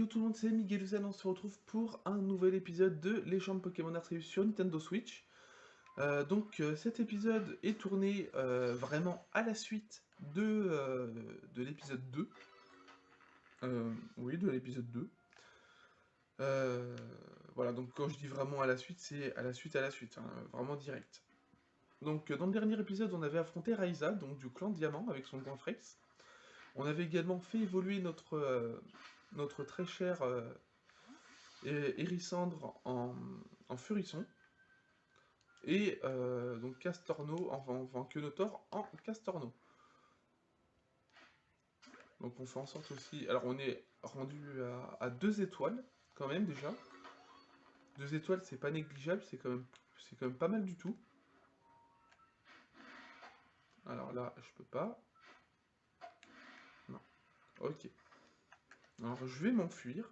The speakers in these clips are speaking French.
Yo tout le monde, c'est Miguel, on se retrouve pour un nouvel épisode de Légende Pokémon Arceus sur Nintendo Switch. Cet épisode est tourné vraiment à la suite de l'épisode 2. Oui, de l'épisode 2. Euh, voilà, donc quand je dis vraiment à la suite, c'est à la suite, hein, vraiment direct. Donc dans le dernier épisode, on avait affronté Raiza, donc du clan Diamant, avec son grand Frex. On avait également fait évoluer notre très cher Hérissandre en Furisson, et donc Castorno, enfin Quenotor en Castorno. Donc on fait en sorte aussi... Alors on est rendu à 2 étoiles, quand même, déjà. 2 étoiles, c'est pas négligeable, c'est quand même pas mal du tout. Alors là, je peux pas. Non. Ok. Alors je vais m'enfuir.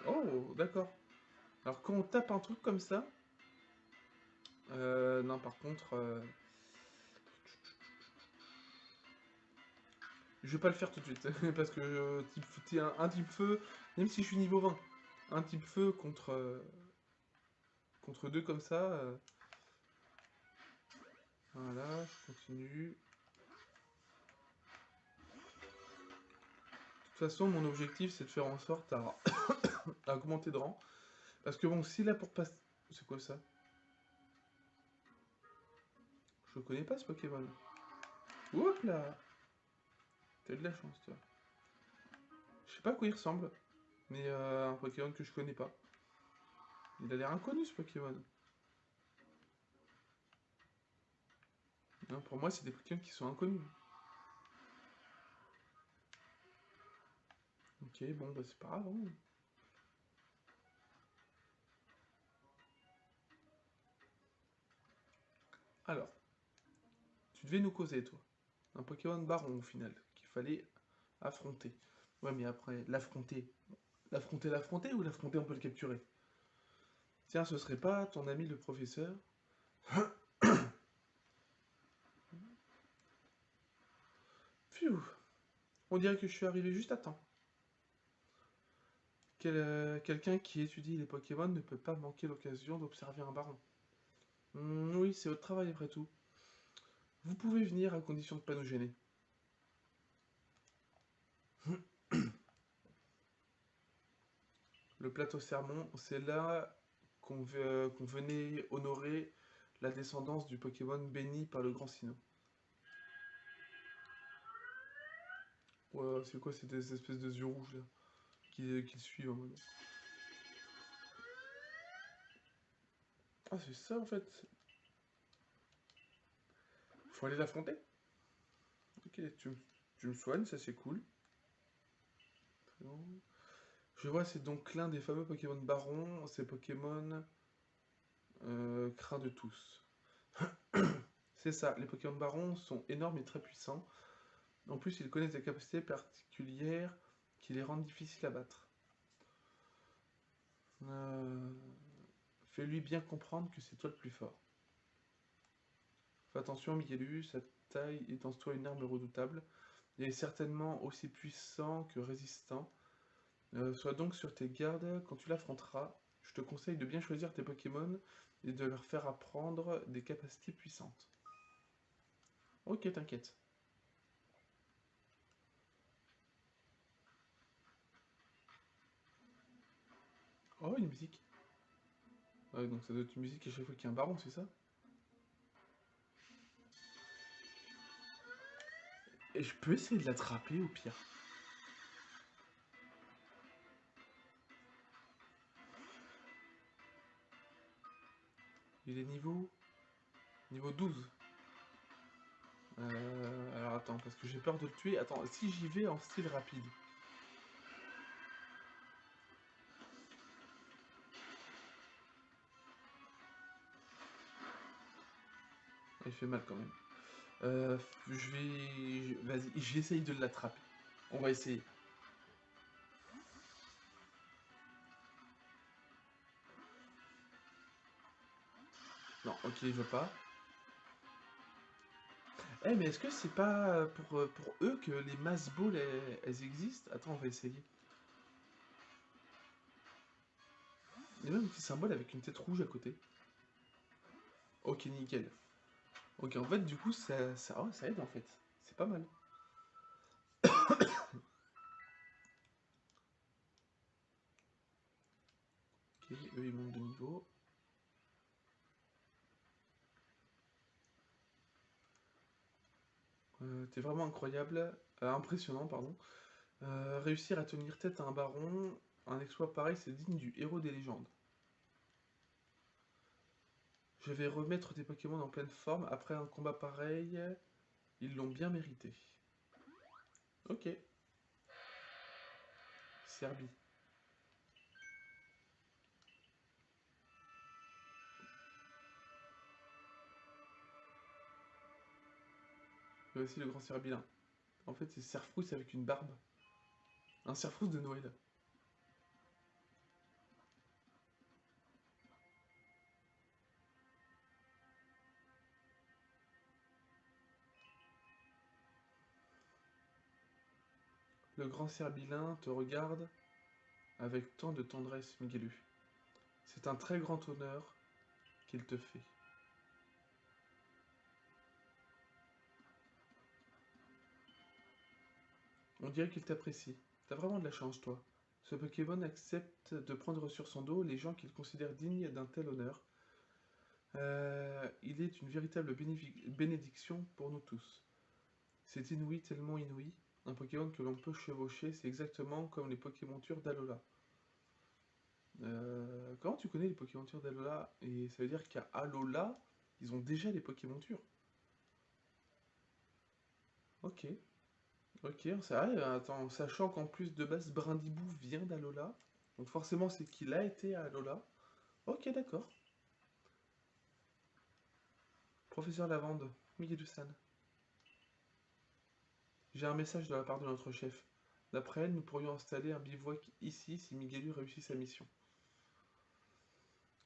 Oh, d'accord. Alors quand on tape un truc comme ça... non, par contre... je vais pas le faire tout de suite, parce que un type feu, même si je suis niveau 20, un type feu contre deux comme ça, voilà, je continue. De toute façon, mon objectif, c'est de faire en sorte à augmenter de rang, parce que bon, si là pour passer... C'est quoi ça? Je connais pas ce Pokémon. Hop là! T'as de la chance, toi. Je sais pas à quoi il ressemble, mais un Pokémon que je connais pas. Il a l'air inconnu, ce Pokémon. Non, pour moi, c'est des Pokémon qui sont inconnus. Ok, bon, bah c'est pas grave, hein. Alors, tu devais nous causer, toi. Un Pokémon Baron, au final, qu'il fallait affronter. Ouais, mais après, l'affronter ou l'affronter, on peut le capturer? Tiens, ce serait pas ton ami le professeur? Pfiou! On dirait que je suis arrivé juste à temps. Quelqu'un qui étudie les Pokémon ne peut pas manquer l'occasion d'observer un baron. Oui, c'est votre travail après tout. Vous pouvez venir à condition de pas nous gêner. Le plateau Sermon, c'est là qu'on venait honorer la descendance du Pokémon béni par le grand Sinnoh. Ouais, c'est quoi ces espèces de yeux rouges là qui le suivent en mode... Ah, c'est ça en fait. Faut aller l'affronter. Ok, tu me soignes, ça c'est cool. Je vois, c'est donc l'un des fameux Pokémon Baron, ces Pokémon craints de tous. C'est ça, les Pokémon Baron sont énormes et très puissants. En plus, ils connaissent des capacités particulières qui les rendent difficiles à battre. Euh, Fais-lui bien comprendre que c'est toi le plus fort. Fais attention, Miguelu, sa taille est en soi une arme redoutable. Il est certainement aussi puissant que résistant. Sois donc sur tes gardes quand tu l'affronteras. Je te conseille de bien choisir tes Pokémon et de leur faire apprendre des capacités puissantes. Ok, t'inquiète. Oh, une musique. Ouais, donc ça doit être une musique à chaque fois qu'il y a un baron, c'est ça? Et je peux essayer de l'attraper au pire. Il est niveau 12. Alors attends, parce que j'ai peur de le tuer. Attends, si j'y vais en style rapide. Il fait mal quand même. Je vais... Vas-y, j'essaye de l'attraper. On va essayer. Non, ok, il veut pas. Eh, mais est-ce que c'est pas pour eux que les mass balls, elles existent? Attends, on va essayer. Il y a même un petit symbole avec une tête rouge à côté. Ok, nickel. Ok, en fait, du coup, ça aide, en fait. C'est pas mal. Ok, eux, ils montent de niveau. T'es vraiment incroyable. Impressionnant, pardon. Réussir à tenir tête à un baron, un exploit pareil, c'est digne du héros des légendes. Je vais remettre tes Pokémon en pleine forme. Après un combat pareil, ils l'ont bien mérité. Ok. Serbie. Voici le grand Serbilin. En fait, c'est Serfrousse avec une barbe. Un Serfrousse de Noël. Le grand Serbilin te regarde avec tant de tendresse, Miguelu. C'est un très grand honneur qu'il te fait. On dirait qu'il t'apprécie. T'as vraiment de la chance, toi. Ce Pokémon accepte de prendre sur son dos les gens qu'il considère dignes d'un tel honneur. Il est une véritable bénédiction pour nous tous. C'est inouï, tellement inouï. Un Pokémon que l'on peut chevaucher, c'est exactement comme les Pokémontures d'Alola. Comment tu connais les Pokémontures d'Alola? Et ça veut dire qu'à Alola, ils ont déjà les Pokémontures. Ok, ok, ça va. Attends, sachant qu'en plus de base, Brindibou vient d'Alola. Donc forcément, c'est qu'il a été à Alola. Ok, d'accord. Professeur Lavande, Miguel-san. J'ai un message de la part de notre chef. D'après elle, nous pourrions installer un bivouac ici si Miguelu réussit sa mission.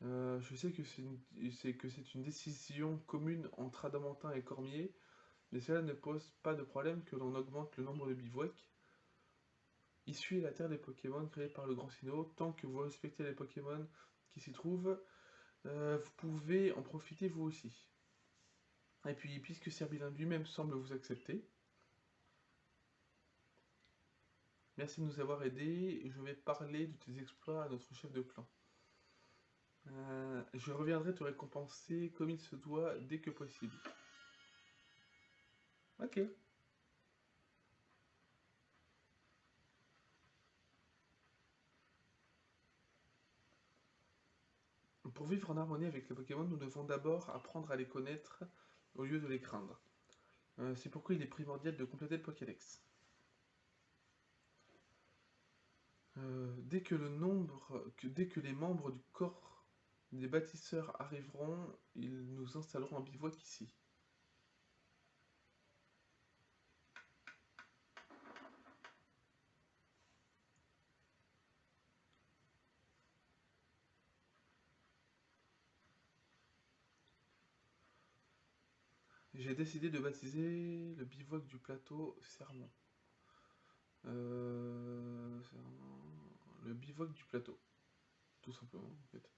Je sais que c'est une décision commune entre Adamantin et Cormier, mais cela ne pose pas de problème que l'on augmente le nombre de bivouacs. Ici est la terre des Pokémon créée par le Grand Sinnoh. Tant que vous respectez les Pokémon qui s'y trouvent, vous pouvez en profiter vous aussi. Et puis, puisque Serbilin lui-même semble vous accepter, merci de nous avoir aidés. Je vais parler de tes exploits à notre chef de clan. Je reviendrai te récompenser comme il se doit dès que possible. Ok. Pour vivre en harmonie avec les Pokémon, nous devons d'abord apprendre à les connaître au lieu de les craindre. C'est pourquoi il est primordial de compléter le Pokédex. Dès que les membres du corps des bâtisseurs arriveront, ils nous installeront un bivouac ici. J'ai décidé de baptiser le bivouac du plateau Sermon. Le bivouac du plateau, tout simplement en fait.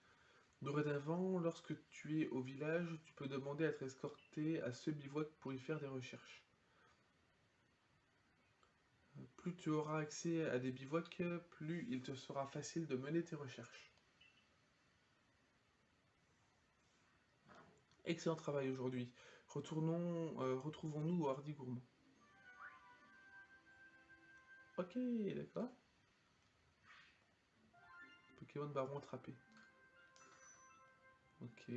Dorénavant, lorsque tu es au village, tu peux demander à être escorté à ce bivouac pour y faire des recherches. Plus tu auras accès à des bivouacs, plus il te sera facile de mener tes recherches. Excellent travail aujourd'hui. Retrouvons-nous au Hardy Gourmand. Ok, d'accord. Pokémon Baron attrapé. Ok.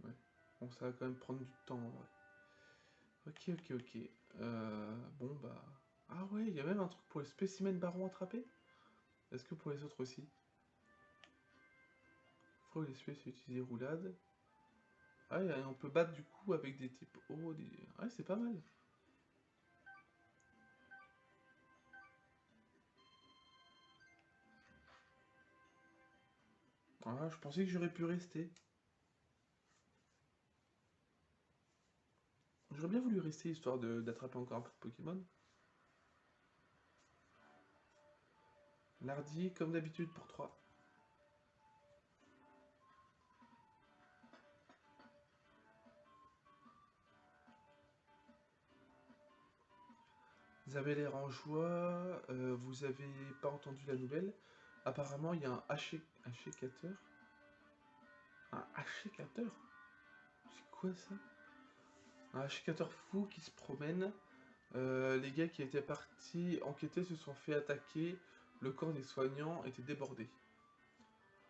Ouais. Bon, ça va quand même prendre du temps en vrai. Ok, ok, ok. Bon, bah. Ah ouais, il y a même un truc pour les spécimens Baron attrapés. Est-ce que pour les autres aussi? Faut l'espèce utiliser roulade. Ah, et on peut battre du coup avec des types eau. Ouais, c'est pas mal. Ah, je pensais que j'aurais pu rester. J'aurais bien voulu rester histoire d'attraper encore un peu de Pokémon. Lardy, comme d'habitude, pour 3. Vous avez l'air en joie, vous avez pas entendu la nouvelle. Apparemment, il y a un hachécateur. Un hachécateur? C'est quoi ça? Un hachécateur fou qui se promène. Les gars qui étaient partis enquêter se sont fait attaquer. Le camp des soignants était débordé.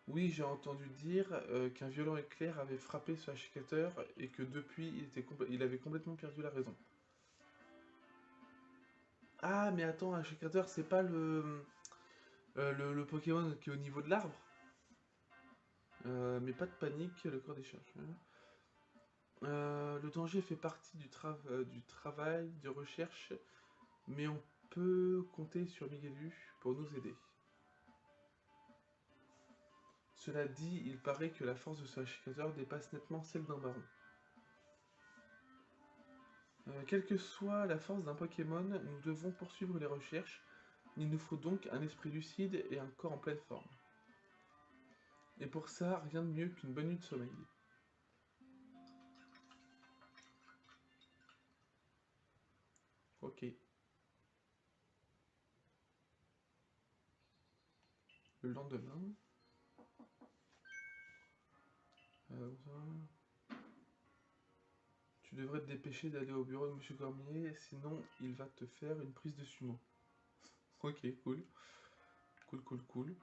Oui, j'ai entendu dire qu'un violent éclair avait frappé ce hachécateur et que depuis, il avait complètement perdu la raison. Ah, mais attends, un hachécateur, c'est pas le Pokémon qui est au niveau de l'arbre? Mais pas de panique, le corps des chercheurs. Le danger fait partie du travail de recherche, mais on peut compter sur Miguelu pour nous aider. Cela dit, il paraît que la force de ce hachécateur dépasse nettement celle d'un baron. Quelle que soit la force d'un Pokémon, nous devons poursuivre les recherches. Il nous faut donc un esprit lucide et un corps en pleine forme. Et pour ça, rien de mieux qu'une bonne nuit de sommeil. Ok. Le lendemain... tu devrais te dépêcher d'aller au bureau de Monsieur Cormier, sinon il va te faire une prise de sumo. Ok, cool. Cool, cool, cool.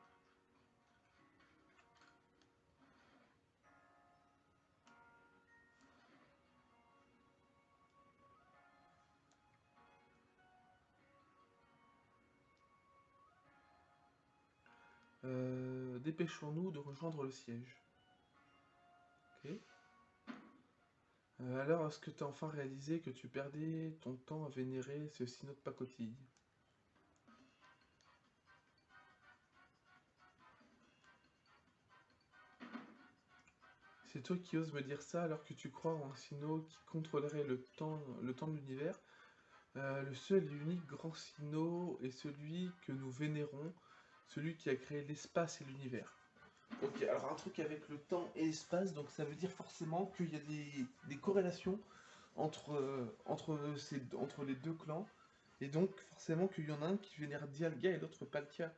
Dépêchons-nous de rejoindre le siège. Ok. Alors, est-ce que tu as enfin réalisé que tu perdais ton temps à vénérer ce sinneau de pacotille? C'est toi qui oses me dire ça alors que tu crois en un sinneau qui contrôlerait le temps de l'univers. Le seul et unique grand sinneau est celui que nous vénérons, celui qui a créé l'espace et l'univers. Ok, alors un truc avec le temps et l'espace, donc ça veut dire forcément qu'il y a des corrélations entre les deux clans, et donc forcément qu'il y en a un qui vénère Dialga et l'autre Palkia.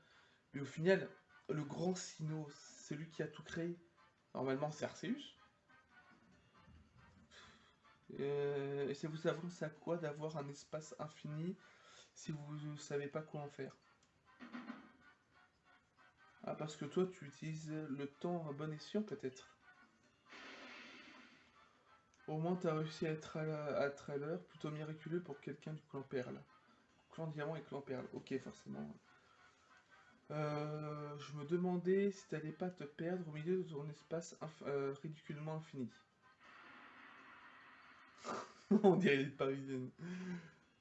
Mais au final, le grand Sinnoh, celui qui a tout créé, normalement c'est Arceus. Et ça vous avance à quoi d'avoir un espace infini si vous ne savez pas quoi en faire? Ah, parce que toi tu utilises le temps à bon escient peut-être. Au moins t'as réussi à être à l'heure, plutôt miraculeux pour quelqu'un du clan Perle. Clan Diamant et Clan Perle, ok forcément. Je me demandais si t'allais pas te perdre au milieu de ton espace ridiculement infini. On dirait les parisiennes.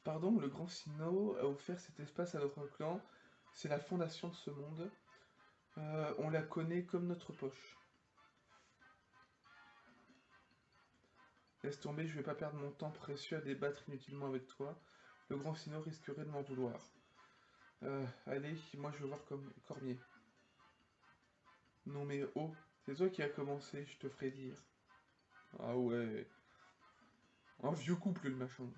Pardon, le grand Sinnoh a offert cet espace à notre clan. C'est la fondation de ce monde. On la connaît comme notre poche. Laisse tomber, je vais pas perdre mon temps précieux à débattre inutilement avec toi. Le grand Sinnoh risquerait de m'en vouloir. Allez, moi je veux voir comme Cormier. Non mais oh, c'est toi qui as commencé, je te ferai dire. Ah ouais, un vieux couple le machin.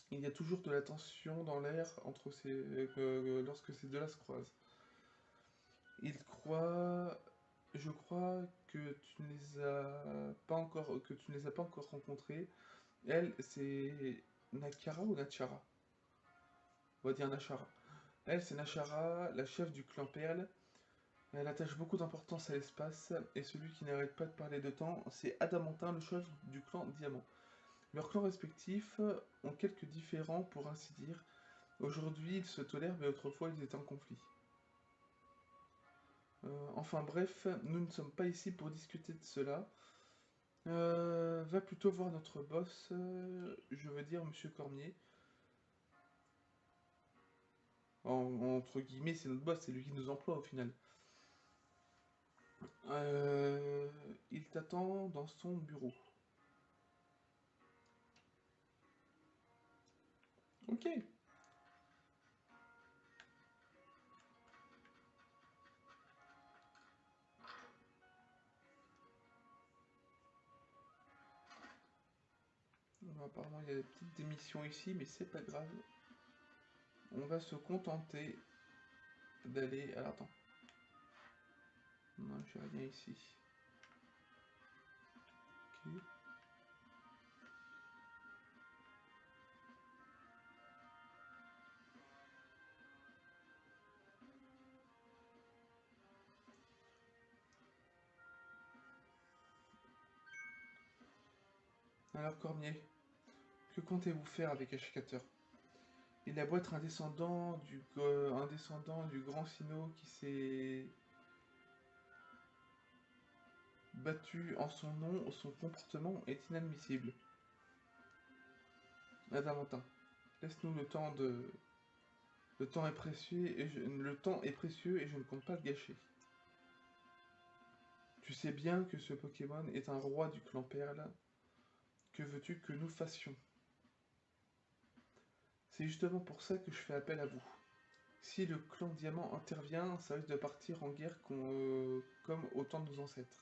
Il y a toujours de la tension dans l'air lorsque ces deux-là se croisent. Il croit, je crois que tu ne les as pas encore, que tu ne les as pas encore rencontrés. Elle, c'est Nakara ou Nachara? On va dire Nachara. Elle, c'est Nachara, la chef du clan Perle. Elle attache beaucoup d'importance à l'espace, et celui qui n'arrête pas de parler de temps, c'est Adamantin, le chef du clan Diamant. Leurs clans respectifs ont quelques différends, pour ainsi dire. Aujourd'hui, ils se tolèrent, mais autrefois, ils étaient en conflit. Enfin bref, nous ne sommes pas ici pour discuter de cela. Va plutôt voir notre boss, je veux dire Monsieur Cormier. Entre guillemets, c'est notre boss, c'est lui qui nous emploie au final. Il t'attend dans son bureau. Ok. Apparemment, il y a des petites démissions ici, mais c'est pas grave. On va se contenter d'aller... Alors, attends. Non, j'ai rien ici. Ok. Alors, Cormier, que comptez-vous faire avec Ashikater? Il a beau être un descendant du grand Sino qui s'est battu en son nom, son comportement est inadmissible. Adamantin, laisse-nous le temps de... Le temps est précieux et je ne compte pas le gâcher. Tu sais bien que ce Pokémon est un roi du clan Perle. Que veux-tu que nous fassions? C'est justement pour ça que je fais appel à vous. Si le clan Diamant intervient, ça risque de partir en guerre comme au temps de nos ancêtres.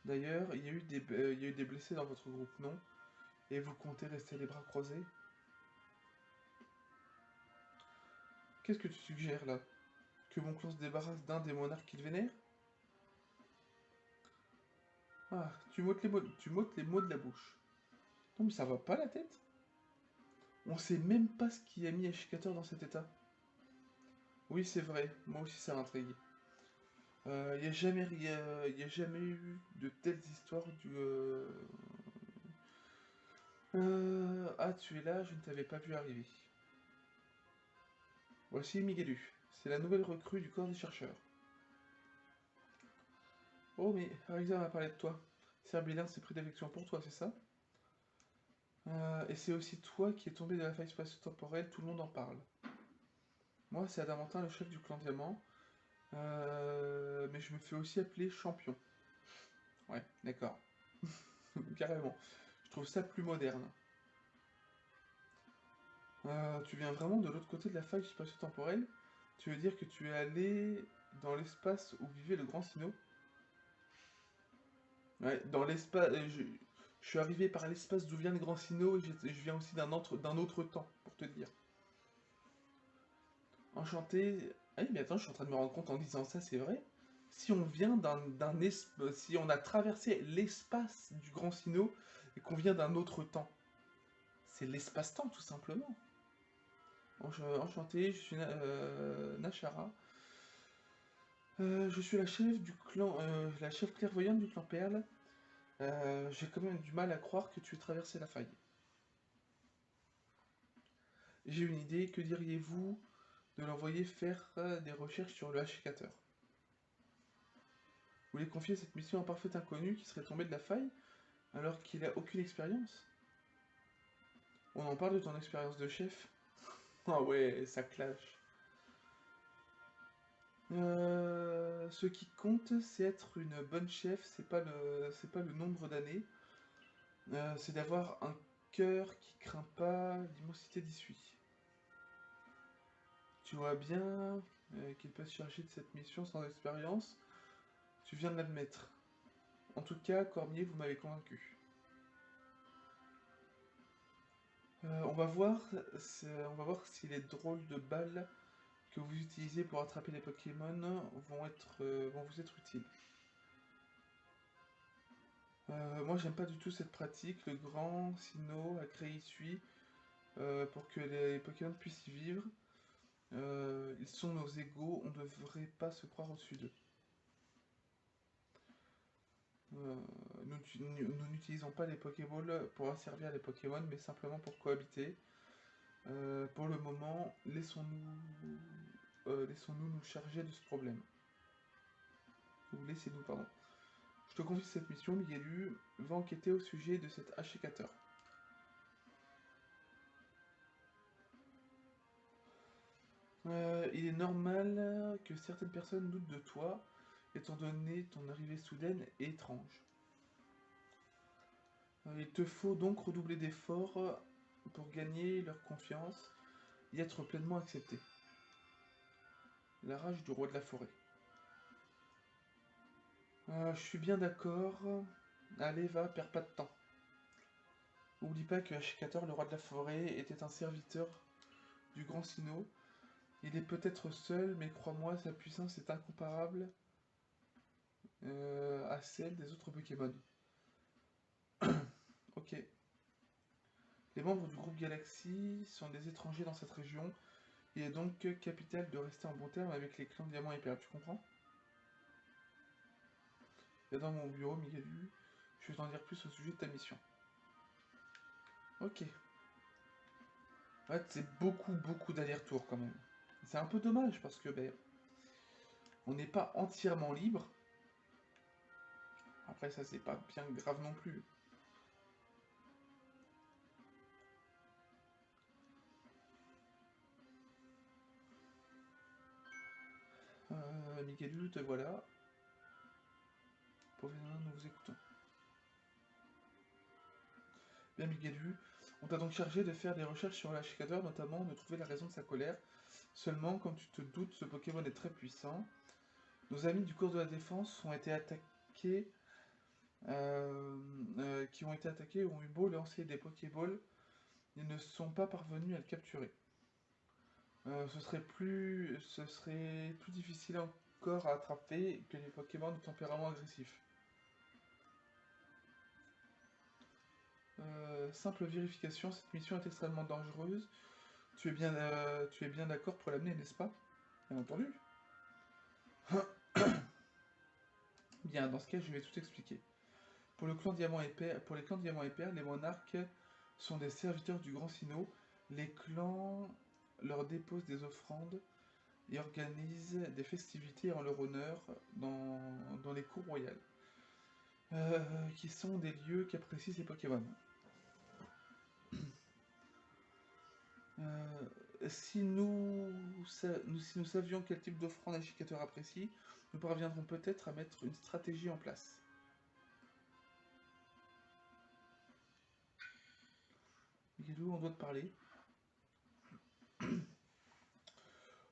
D'ailleurs, il y a eu des blessés dans votre groupe, non? Et vous comptez rester les bras croisés? Qu'est-ce que tu suggères là? Que mon clan se débarrasse d'un des monarques qu'il vénère? Ah, tu m'ôtes les mots de la bouche. Non mais ça va pas la tête? On sait même pas ce qui a mis Ashikator dans cet état. Oui, c'est vrai, moi aussi ça m'intrigue. Il n'y a jamais eu de telles histoires Ah, tu es là, je ne t'avais pas vu arriver. Voici Miguelu, c'est la nouvelle recrue du corps des chercheurs. Oh, mais Ariza m'a parlé de toi. Serbilin s'est pris d'affection pour toi, c'est ça? Et c'est aussi toi qui es tombé de la faille spatio-temporelle, tout le monde en parle. Moi, c'est Adamantin, le chef du clan Diamant, mais je me fais aussi appeler champion. Ouais, d'accord. Carrément. Je trouve ça plus moderne. Tu viens vraiment de l'autre côté de la faille spatio-temporelle? Tu veux dire que tu es allé dans l'espace où vivait le grand Sino? Ouais, dans l'espace. Je suis arrivé par l'espace d'où vient le grand Sino et je viens aussi d'un autre temps, pour te dire. Enchanté. Ah oui, mais attends, je suis en train de me rendre compte en disant ça, c'est vrai. Si on vient si on a traversé l'espace du grand Sino et qu'on vient d'un autre temps, c'est l'espace-temps tout simplement. Enchanté, je suis Nashara. Je suis la chef du clan, la chef clairvoyante du clan Perle. J'ai quand même du mal à croire que tu aies traversé la faille. J'ai une idée, que diriez-vous de l'envoyer faire des recherches sur le H4? Vous voulez confier cette mission à un parfait inconnu qui serait tombé de la faille alors qu'il a aucune expérience? On en parle de ton expérience de chef? Ah ouais, ça clash. Ce qui compte, c'est être une bonne chef, c'est pas le nombre d'années, c'est d'avoir un cœur qui craint pas l'immensité d'issue. Tu vois bien qu'il peut se charger de cette mission sans expérience, tu viens de l'admettre. En tout cas, Cormier, vous m'avez convaincu. On va voir si les drôles de balles que vous utilisez pour attraper les Pokémon vont vous être utiles. Moi, j'aime pas du tout cette pratique. Le grand Sinnoh a créé Isui pour que les Pokémon puissent y vivre. Ils sont nos égaux, on ne devrait pas se croire au-dessus d'eux. Nous n'utilisons pas les Pokéballs pour asservir les Pokémon, mais simplement pour cohabiter. Pour le moment, laissons-nous nous charger de ce problème. Ou laissez-nous, pardon. Je te confie cette mission, Miguelu. Va enquêter au sujet de cet Ashikator. il est normal que certaines personnes doutent de toi, étant donné ton arrivée soudaine et étrange. Il te faut donc redoubler d'efforts pour gagner leur confiance et être pleinement accepté. La rage du roi de la forêt. Je suis bien d'accord. Allez, va, perds pas de temps. Oublie pas que Ashikator, le roi de la forêt, était un serviteur du grand Sinnoh. Il est peut-être seul, mais crois-moi, sa puissance est incomparable à celle des autres Pokémon. Ok. Les membres du groupe Galaxy sont des étrangers dans cette région. Il est donc capital de rester en bon terme avec les clans Diamant et Perle, tu comprends? Viens dans mon bureau, Migalu. Je vais t'en dire plus au sujet de ta mission. Ok. En fait, c'est beaucoup d'allers-retours quand même. C'est un peu dommage parce que ben, on n'est pas entièrement libre. Après, ça, c'est pas bien grave non plus. Migalu, te voilà. Professionnel, nous vous écoutons. Bien, Migalu, on t'a donc chargé de faire des recherches sur l'Ashikator, notamment de trouver la raison de sa colère. Seulement, comme tu te doutes, ce Pokémon est très puissant. Nos amis du cours de la défense ont été attaqués, qui ont été attaqués ont eu beau lancer des Pokéballs, ils ne sont pas parvenus à le capturer. Ce serait plus difficile encore à attraper que les Pokémon de tempérament agressif. Simple vérification, cette mission est extrêmement dangereuse. Tu es bien d'accord pour l'amener, n'est-ce pas? Bien entendu. Bien, dans ce cas, je vais tout expliquer. Pour les clans Diamant et Perle, les monarques sont des serviteurs du Grand Sinnoh. Les clans leur déposent des offrandes et organisent des festivités en leur honneur dans les cours royales, qui sont des lieux qu'apprécient ces Pokémon. Si nous savions quel type d'offrande Ashikator apprécie, nous parviendrons peut-être à mettre une stratégie en place. Migalu, on doit te parler.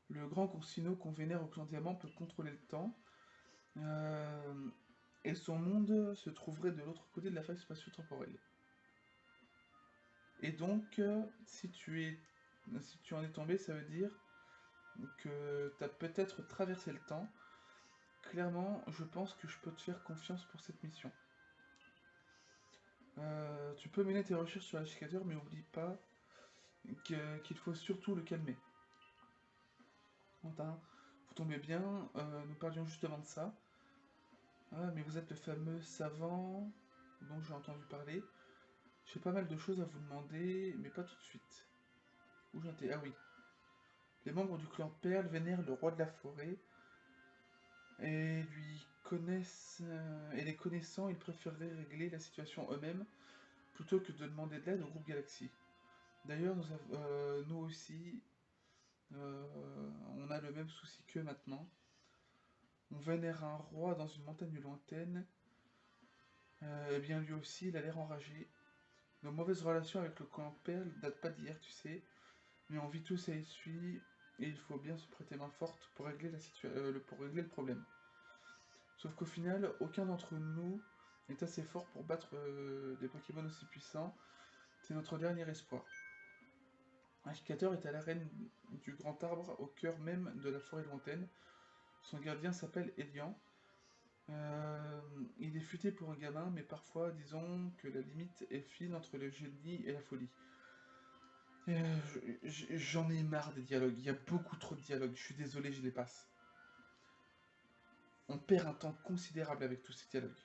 Le grand Coursino qu'on vénère au clan Diamant peut contrôler le temps, et son monde se trouverait de l'autre côté de la faille spatio-temporelle. Et donc, si tu en es tombé, ça veut dire que tu as peut-être traversé le temps. Clairement, je pense que je peux te faire confiance pour cette mission. Tu peux mener tes recherches sur l'Ashikator, mais oublie pas qu'il faut surtout le calmer. Quentin, vous tombez bien, nous parlions justement de ça. Ah, mais vous êtes le fameux savant dont j'ai entendu parler. J'ai pas mal de choses à vous demander, mais pas tout de suite. Où j'en étais? Ah oui. Les membres du clan Perle vénèrent le roi de la forêt et lui connaissent. Et les connaissant, ils préféreraient régler la situation eux-mêmes plutôt que de demander de l'aide au groupe Galaxy. D'ailleurs, nous aussi, on a le même souci qu'eux maintenant. On vénère un roi dans une montagne lointaine. Eh bien, lui aussi, il a l'air enragé. Nos mauvaises relations avec le clan Perle datent pas d'hier, tu sais, mais on vit tous à essuie et il faut bien se prêter main forte pour régler pour régler le problème. Sauf qu'au final, aucun d'entre nous est assez fort pour battre des Pokémon aussi puissants. C'est notre dernier espoir. Ashikator est à l'arène du grand arbre au cœur même de la forêt lointaine. Son gardien s'appelle Elian. Il est futé pour un gamin, mais parfois, disons que la limite est fine entre le génie et la folie. J'en ai marre des dialogues, il y a beaucoup trop de dialogues, je suis désolé, je les passe. On perd un temps considérable avec tous ces dialogues.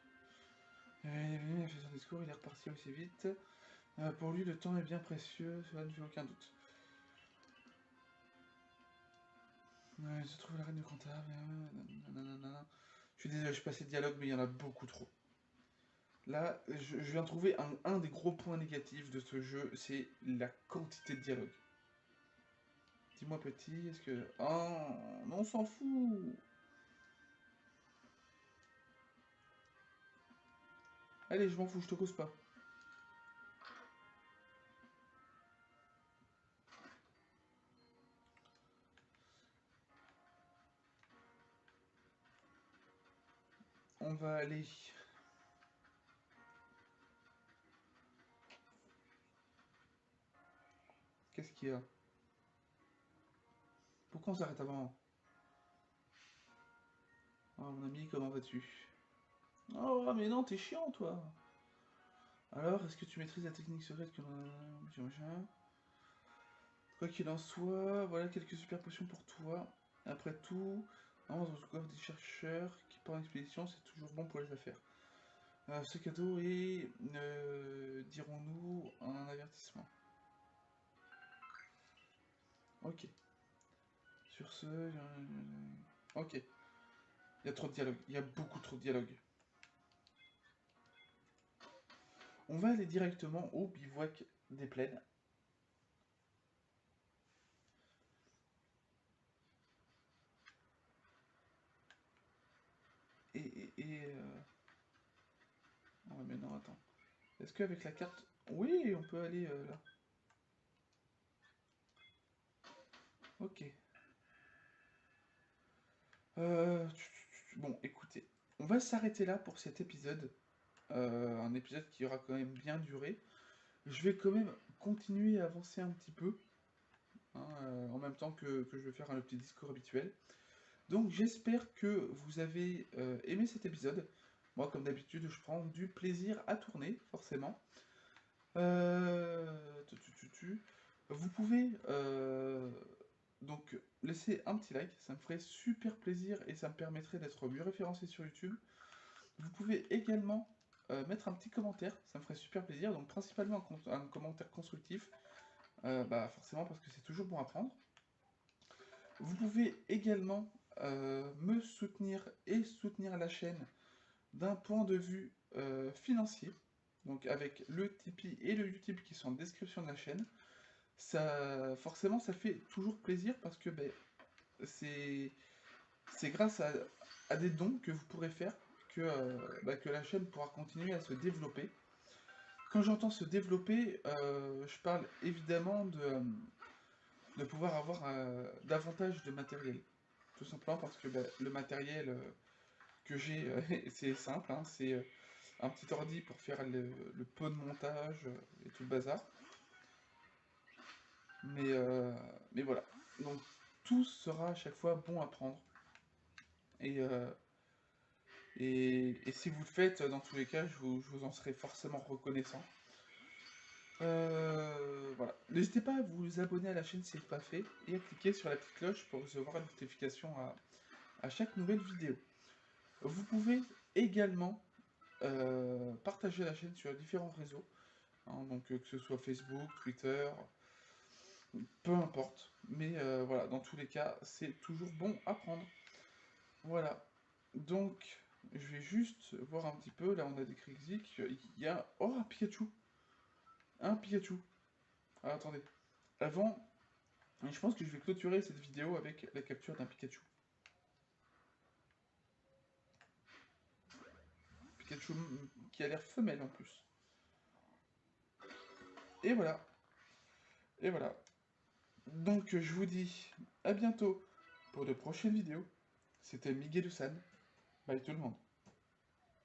Il est venu, il a fait son discours, il est reparti aussi vite. Pour lui, le temps est bien précieux, cela ne fait aucun doute. Il se trouve la reine du grand arbre. Je suis désolé, je passe les dialogues, mais il y en a beaucoup trop. Là, je viens de trouver un des gros points négatifs de ce jeu, c'est la quantité de dialogue. Dis-moi petit, est-ce que... Oh, mais on s'en fout. Allez, je m'en fous, je te cause pas. On va aller... Qu'est-ce qu'il y a? Pourquoi on s'arrête avant? Oh, mon ami, comment vas-tu? Oh, mais non, t'es chiant, toi. Alors, est-ce que tu maîtrises la technique secrète que machin? Quoi qu'il en soit, voilà quelques super potions pour toi. Après tout, dans le coffre des chercheurs qui partent en expédition, c'est toujours bon pour les affaires. Ce cadeau est, dirons-nous, un avertissement. Ok. Sur ce... Ok. Il y a trop de dialogue. Il y a beaucoup trop de dialogue. On va aller directement au bivouac des plaines. Oh, mais non, attends. Est-ce qu'avec la carte... Oui, on peut aller là. Ok. Bon, écoutez. On va s'arrêter là pour cet épisode. Un épisode qui aura quand même bien duré. Je vais quand même continuer à avancer un petit peu. Hein, en même temps que je vais faire le petit discours habituel. Donc j'espère que vous avez aimé cet épisode. Moi, comme d'habitude, je prends du plaisir à tourner, forcément. Vous pouvez donc laisser un petit like, ça me ferait super plaisir et ça me permettrait d'être mieux référencé sur YouTube. Vous pouvez également mettre un petit commentaire, ça me ferait super plaisir, donc principalement un commentaire constructif, forcément parce que c'est toujours bon à prendre. Vous pouvez également me soutenir et soutenir la chaîne d'un point de vue financier, donc avec le Tipeee et le Utip qui sont en description de la chaîne. Ça, forcément, ça fait toujours plaisir parce que c'est grâce à des dons que vous pourrez faire que la chaîne pourra continuer à se développer. Quand j'entends se développer, je parle évidemment de pouvoir avoir davantage de matériel. Tout simplement parce que le matériel que j'ai, c'est simple, hein, c'est un petit ordi pour faire le peu de montage et tout le bazar. Mais voilà. Donc tout sera à chaque fois bon à prendre. Et, euh, et si vous le faites, dans tous les cas, je vous en serai forcément reconnaissant. Voilà. N'hésitez pas à vous abonner à la chaîne si ce n'est pas fait, et à cliquer sur la petite cloche pour recevoir une notification à chaque nouvelle vidéo. Vous pouvez également partager la chaîne sur différents réseaux, hein, donc que ce soit Facebook, Twitter, peu importe. Mais voilà, dans tous les cas, c'est toujours bon à prendre. Voilà. Donc, je vais juste voir un petit peu. Là, on a des critiques. Il y a... Oh, un Pikachu. Un Pikachu. Ah, attendez. Avant, je pense que je vais clôturer cette vidéo avec la capture d'un Pikachu. Pikachu qui a l'air femelle en plus. Et voilà. Et voilà. Donc, je vous dis à bientôt pour de prochaines vidéos. C'était Miguel San. Bye tout le monde.